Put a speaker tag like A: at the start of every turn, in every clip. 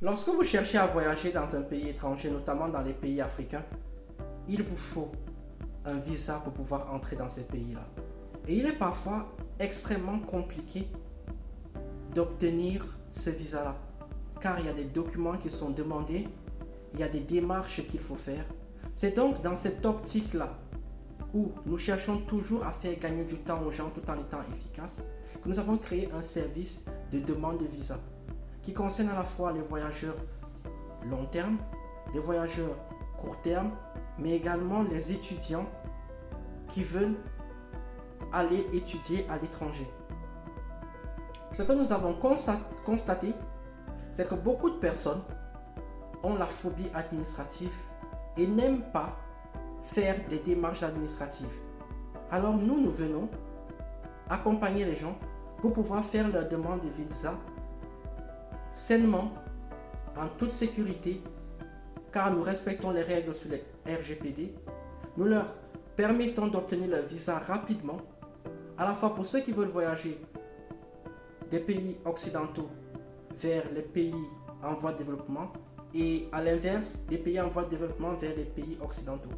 A: Lorsque vous cherchez à voyager dans un pays étranger, notamment dans les pays africains, il vous faut un visa pour pouvoir entrer dans ces pays-là. Et il est parfois extrêmement compliqué d'obtenir ce visa-là, car il y a des documents qui sont demandés, il y a des démarches qu'il faut faire. C'est donc dans cette optique-là, où nous cherchons toujours à faire gagner du temps aux gens tout en étant efficaces, que nous avons créé un service de demande de visa qui concerne à la fois les voyageurs long terme, les voyageurs court terme, mais également les étudiants qui veulent aller étudier à l'étranger. Ce que nous avons constaté, c'est que beaucoup de personnes ont la phobie administrative et n'aiment pas faire des démarches administratives. Alors nous venons accompagner les gens pour pouvoir faire leur demande de visa sainement, en toute sécurité, car nous respectons les règles sur les RGPD. Nous leur permettons d'obtenir leur visa rapidement, à la fois pour ceux qui veulent voyager des pays occidentaux vers les pays en voie de développement et à l'inverse, des pays en voie de développement vers les pays occidentaux.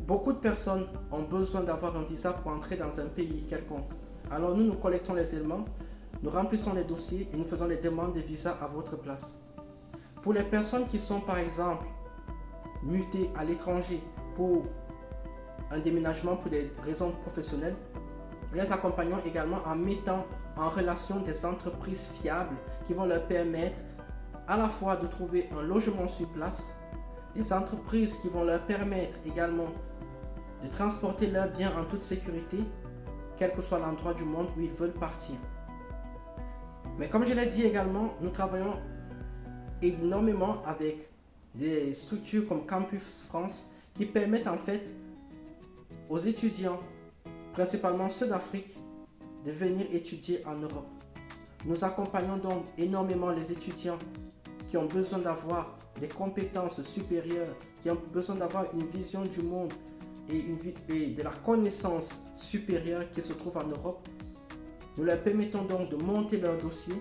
A: Beaucoup de personnes ont besoin d'avoir un visa pour entrer dans un pays quelconque. Alors nous collectons les éléments, nous remplissons les dossiers et nous faisons les demandes de visa à votre place. Pour les personnes qui sont par exemple mutées à l'étranger pour un déménagement pour des raisons professionnelles, nous les accompagnons également en mettant en relation des entreprises fiables qui vont leur permettre à la fois de trouver un logement sur place, des entreprises qui vont leur permettre également de transporter leurs biens en toute sécurité, quel que soit l'endroit du monde où ils veulent partir. Mais comme je l'ai dit également, nous travaillons énormément avec des structures comme Campus France qui permettent en fait aux étudiants, principalement ceux d'Afrique, de venir étudier en Europe. Nous accompagnons donc énormément les étudiants qui ont besoin d'avoir des compétences supérieures, qui ont besoin d'avoir une vision du monde et de la connaissance supérieure qui se trouve en Europe. Nous leur permettons donc de monter leur dossier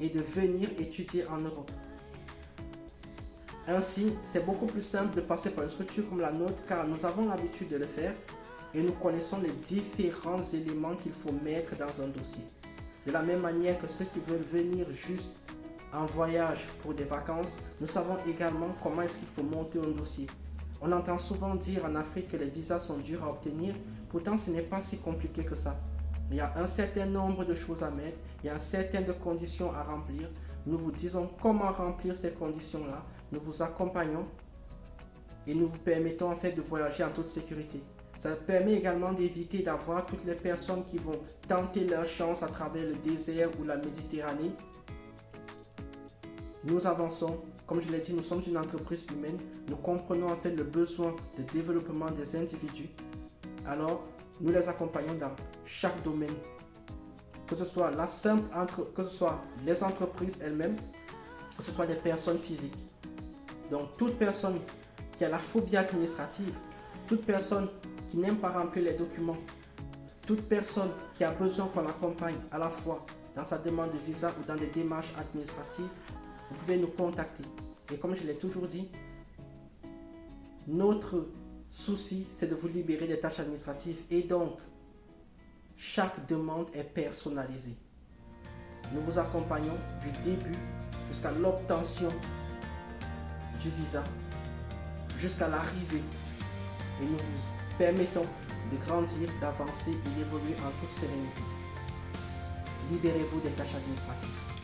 A: et de venir étudier en Europe. Ainsi, c'est beaucoup plus simple de passer par une structure comme la nôtre car nous avons l'habitude de le faire et nous connaissons les différents éléments qu'il faut mettre dans un dossier. De la même manière que ceux qui veulent venir juste en voyage pour des vacances, nous savons également comment est-ce qu'il faut monter un dossier. On entend souvent dire en Afrique que les visas sont durs à obtenir, pourtant ce n'est pas si compliqué que ça. Il y a un certain nombre de choses à mettre, il y a un certain nombre de conditions à remplir. Nous vous disons comment remplir ces conditions-là, nous vous accompagnons et nous vous permettons en fait de voyager en toute sécurité. Ça permet également d'éviter d'avoir toutes les personnes qui vont tenter leur chance à travers le désert ou la Méditerranée. Nous avançons, comme je l'ai dit, nous sommes une entreprise humaine, nous comprenons en fait le besoin de développement des individus. Alors, nous les accompagnons dans chaque domaine, que ce soit que ce soit les entreprises elles-mêmes, que ce soit des personnes physiques. Donc, toute personne qui a la phobie administrative, toute personne qui n'aime pas remplir les documents, toute personne qui a besoin qu'on l'accompagne à la fois dans sa demande de visa ou dans des démarches administratives, vous pouvez nous contacter. Et comme je l'ai toujours dit, notre souci, c'est de vous libérer des tâches administratives et donc, chaque demande est personnalisée. Nous vous accompagnons du début jusqu'à l'obtention du visa, jusqu'à l'arrivée et nous vous permettons de grandir, d'avancer et d'évoluer en toute sérénité. Libérez-vous des tâches administratives.